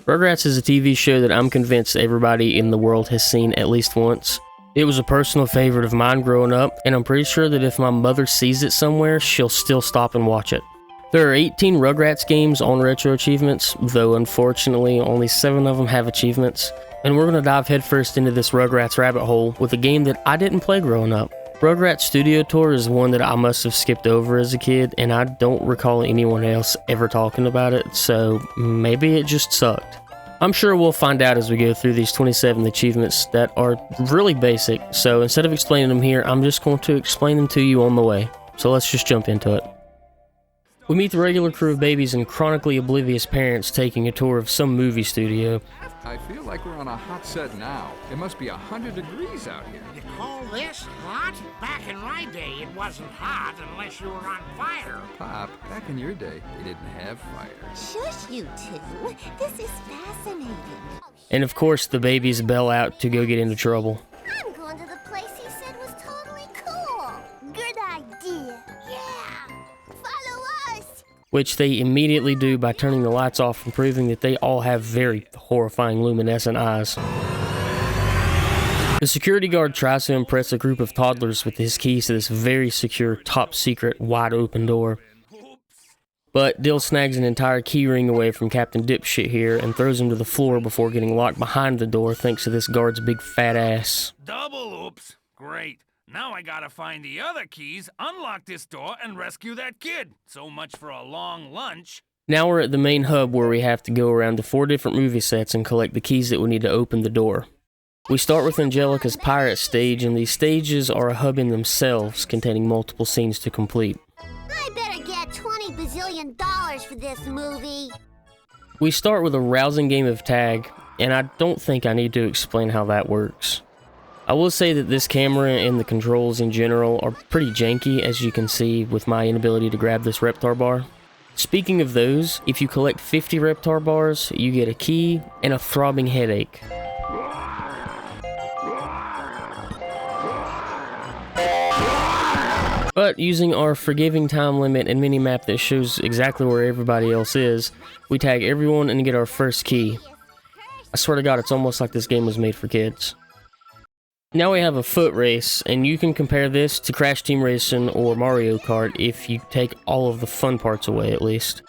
Rugrats is a TV show that I'm convinced everybody in the world has seen at least once. It was a personal favorite of mine growing up, and I'm pretty sure that if my mother sees it somewhere, she'll still stop and watch it. There are 18 Rugrats games on Retro Achievements, though unfortunately only 7 of them have achievements. And we're going to dive headfirst into this Rugrats rabbit hole with a game that I didn't play growing up. Rugrats Studio Tour is one that I must have skipped over as a kid, and I don't recall anyone else ever talking about it, so maybe it just sucked. I'm sure we'll find out as we go through these 27 achievements that are really basic, so instead of explaining them here, I'm just going to explain them to you on the way. So let's just jump into it. We meet the regular crew of babies and chronically oblivious parents taking a tour of some movie studio. I feel like we're on a hot set now. It must be 100 degrees out here. You call this hot? Back in my day, it wasn't hot unless you were on fire. Pop, back in your day, they didn't have fire. Shush, you two. This is fascinating. And of course, the babies bail out to go get into trouble. I'm going to the place he said was totally cool. Good idea. Yeah. Follow us. Which they immediately do by turning the lights off and proving that they all have very horrifying luminescent eyes. The security guard tries to impress a group of toddlers with his keys to this very secure, top-secret, wide-open door. But Dill snags an entire key ring away from Captain Dipshit here and throws him to the floor before getting locked behind the door thanks to this guard's big fat ass. Double oops. Great. Now I gotta find the other keys, unlock this door, and rescue that kid. So much for a long lunch. Now we're at the main hub where we have to go around to 4 different movie sets and collect the keys that we need to open the door. We start with Angelica's pirate stage, and these stages are a hub in themselves, containing multiple scenes to complete. I better get $20 bazillion for this movie. We start with a rousing game of tag, and I don't think I need to explain how that works. I will say that this camera and the controls in general are pretty janky, as you can see with my inability to grab this Reptar bar. Speaking of those, if you collect 50 Reptar bars, you get a key and a throbbing headache. But using our forgiving time limit and minimap that shows exactly where everybody else is, we tag everyone and get our first key. I swear to God, it's almost like this game was made for kids. Now we have a foot race, and you can compare this to Crash Team Racing or Mario Kart if you take all of the fun parts away at least.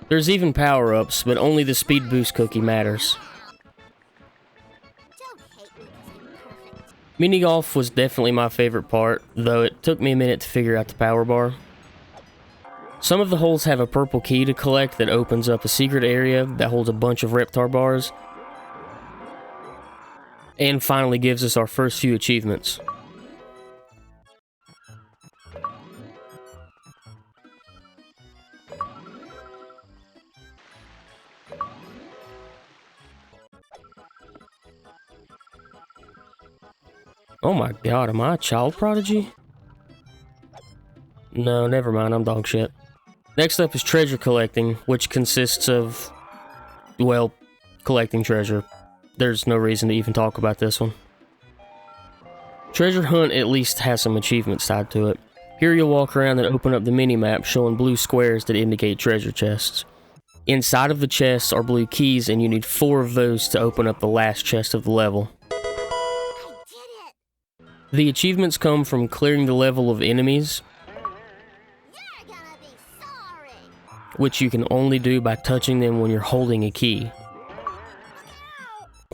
There's even power-ups, but only the speed boost cookie matters. Mini golf was definitely my favorite part, though it took me a minute to figure out the power bar. Some of the holes have a purple key to collect that opens up a secret area that holds a bunch of Reptar bars, and finally gives us our first few achievements. Oh my God, am I a child prodigy? No, never mind, I'm dog shit. Next up is treasure collecting, which consists of, well, collecting treasure. There's no reason to even talk about this one. Treasure hunt at least has some achievements tied to it. Here you'll walk around and open up the mini-map showing blue squares that indicate treasure chests. Inside of the chests are blue keys, and you need 4 of those to open up the last chest of the level. The achievements come from clearing the level of enemies, which you can only do by touching them when you're holding a key.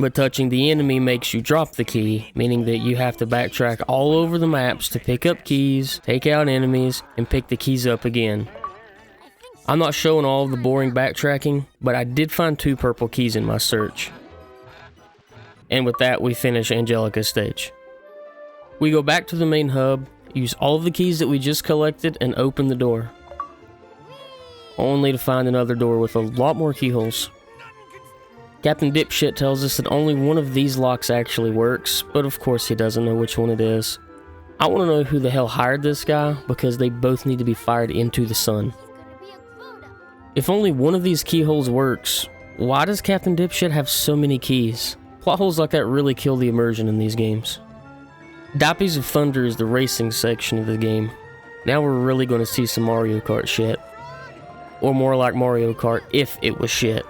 But touching the enemy makes you drop the key, meaning that you have to backtrack all over the maps to pick up keys, take out enemies, and pick the keys up again. I'm not showing all of the boring backtracking, but I did find 2 purple keys in my search. And with that, we finish Angelica's stage. We go back to the main hub, use all of the keys that we just collected, and open the door. Only to find another door with a lot more keyholes. Captain Dipshit tells us that only one of these locks actually works, but of course he doesn't know which one it is. I want to know who the hell hired this guy, because they both need to be fired into the sun. If only one of these keyholes works, why does Captain Dipshit have so many keys? Plot holes like that really kill the immersion in these games. Dappies of Thunder is the racing section of the game. Now we're really going to see some Mario Kart shit. Or more like Mario Kart if it was shit.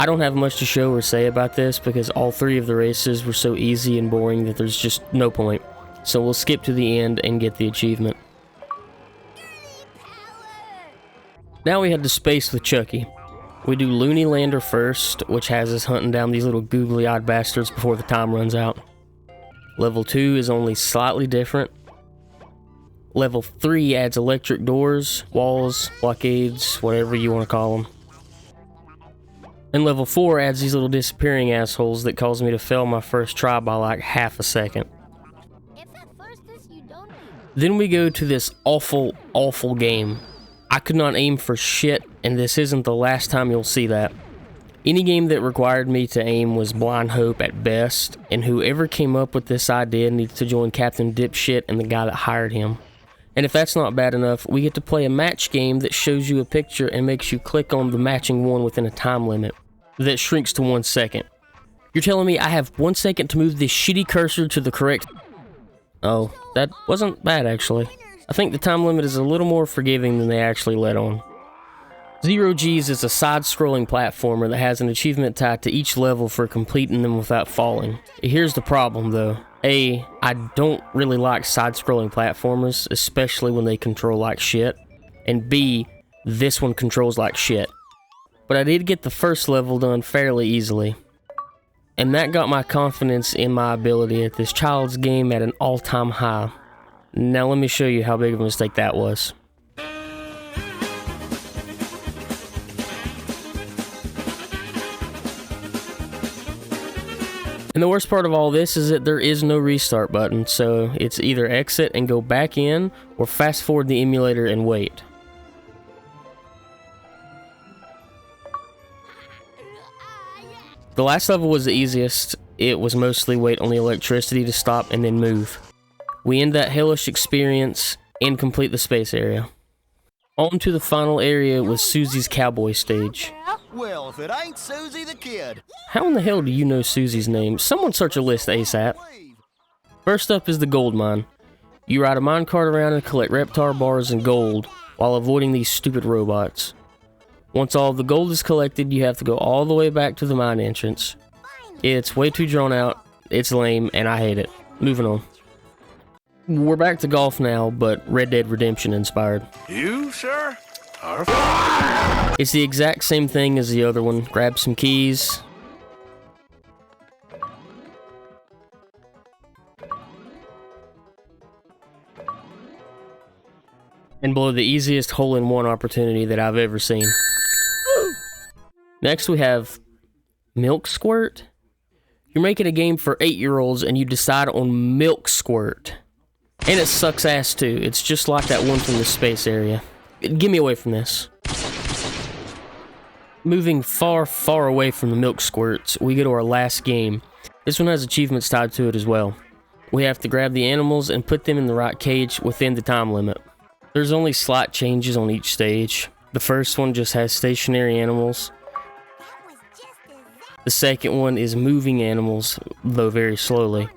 I don't have much to show or say about this because all 3 of the races were so easy and boring that there's just no point. So we'll skip to the end and get the achievement. Now we head to space with Chucky. We do Looney Lander first, which has us hunting down these little googly-eyed bastards before the time runs out. Level 2 is only slightly different. Level 3 adds electric doors, walls, blockades, whatever you want to call them. And level 4 adds these little disappearing assholes that cause me to fail my first try by like half a second. Then we go to this awful, awful game. I could not aim for shit, and this isn't the last time you'll see that. Any game that required me to aim was blind hope at best, and whoever came up with this idea needs to join Captain Dipshit and the guy that hired him. And if that's not bad enough, we get to play a match game that shows you a picture and makes you click on the matching one within a time limit that shrinks to 1 second. You're telling me I have 1 second to move this shitty cursor to the correct... Oh, that wasn't bad actually. I think the time limit is a little more forgiving than they actually let on. Zero G's is a side-scrolling platformer that has an achievement tied to each level for completing them without falling. Here's the problem though. A, I don't really like side-scrolling platformers, especially when they control like shit. And B, this one controls like shit. But I did get the first level done fairly easily. And that got my confidence in my ability at this child's game at an all-time high. Now let me show you how big of a mistake that was. And the worst part of all this is that there is no restart button, so it's either exit and go back in, or fast forward the emulator and wait. The last level was the easiest. It was mostly wait on the electricity to stop and then move. We end that hellish experience and complete the space area. On to the final area with Suzie's cowboy stage. Well, if it ain't Suzie the Kid. How in the hell do you know Suzie's name? Someone search a list ASAP. First up is the gold mine. You ride a minecart around and collect reptar bars and gold while avoiding these stupid robots. Once all of the gold is collected, you have to go all the way back to the mine entrance. It's way too drawn out, it's lame, and I hate it. Moving on. We're back to golf now, but Red Dead Redemption inspired. You, sir, are... It's the exact same thing as the other one. Grab some keys. And blow the easiest hole-in-one opportunity that I've ever seen. Next we have Milk Squirt. You're making a game for 8-year-olds and you decide on Milk Squirt. And it sucks ass too. It's just like that one from the space area. Get me away from this. Moving far, far away from the Milk Squirts, we go to our last game. This one has achievements tied to it as well. We have to grab the animals and put them in the right cage within the time limit. There's only slight changes on each stage. The first one just has stationary animals. The second one is moving animals, though very slowly.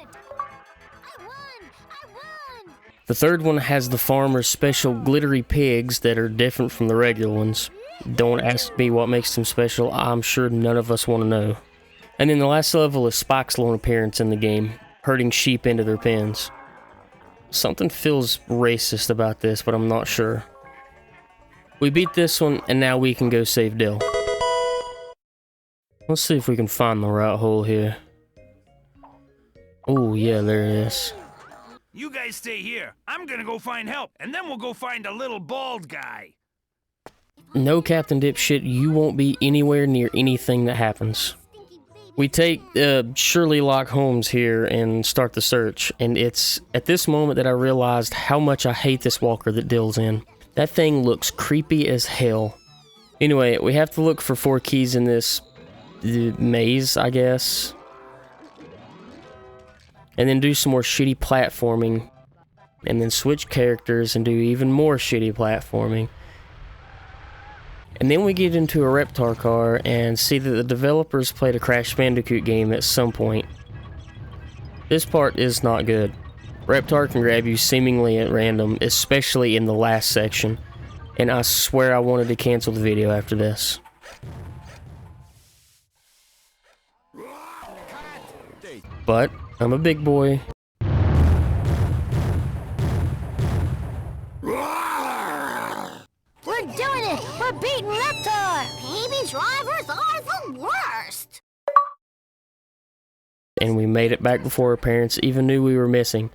The third one has the farmer's special glittery pigs that are different from the regular ones. Don't ask me what makes them special, I'm sure none of us want to know. And then the last level is Spike's lone appearance in the game, herding sheep into their pens. Something feels racist about this, but I'm not sure. We beat this one, and now we can go save Dill. Let's see if we can find the right hole here. Oh yeah, there it is. You guys stay here. I'm gonna go find help, and then we'll go find a little bald guy. No, Captain Dipshit, you won't be anywhere near anything that happens. We take Shirley Lock Holmes here and start the search, and it's at this moment that I realized how much I hate this walker that Dill's in. That thing looks creepy as hell. Anyway, we have to look for 4 keys in this maze, I guess. And then do some more shitty platforming. And then switch characters and do even more shitty platforming. And then we get into a Reptar car and see that the developers played a Crash Bandicoot game at some point. This part is not good. Reptar can grab you seemingly at random, especially in the last section. And I swear I wanted to cancel the video after this. way. But I'm a big boy. We're doing it! We're beating Reptar! Baby drivers are the worst! And we made it back before our parents even knew we were missing.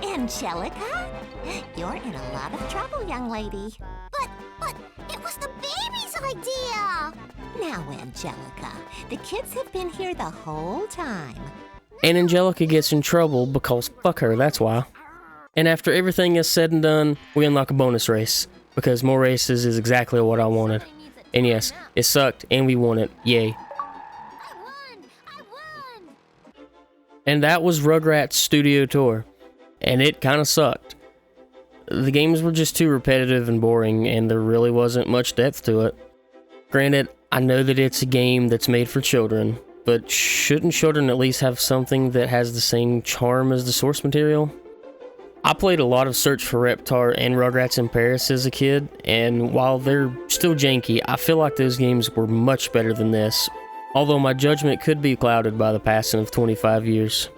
Angelica? You're in a lot of trouble, young lady. But, it was the baby's idea! Now, Angelica, the kids have been here the whole time. And Angelica gets in trouble because fuck her, that's why. And after everything is said and done, we unlock a bonus race. Because more races is exactly what I wanted. And yes, it sucked and we won it. Yay. I won! And that was Rugrats Studio Tour. And it kinda sucked. The games were just too repetitive and boring, and there really wasn't much depth to it. Granted, I know that it's a game that's made for children, but shouldn't children at least have something that has the same charm as the source material? I played a lot of Search for Reptar and Rugrats in Paris as a kid, and while they're still janky, I feel like those games were much better than this, although my judgment could be clouded by the passing of 25 years.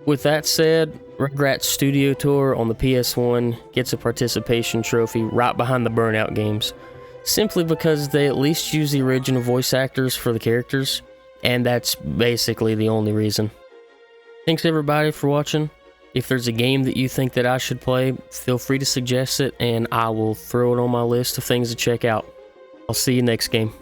With that said, Rugrats Studio Tour on the PS1 gets a participation trophy right behind the Burnout games, simply because they at least use the original voice actors for the characters, and that's basically the only reason. Thanks everybody for watching. If there's a game that you think that I should play, feel free to suggest it and I will throw it on my list of things to check out. I'll see you next game.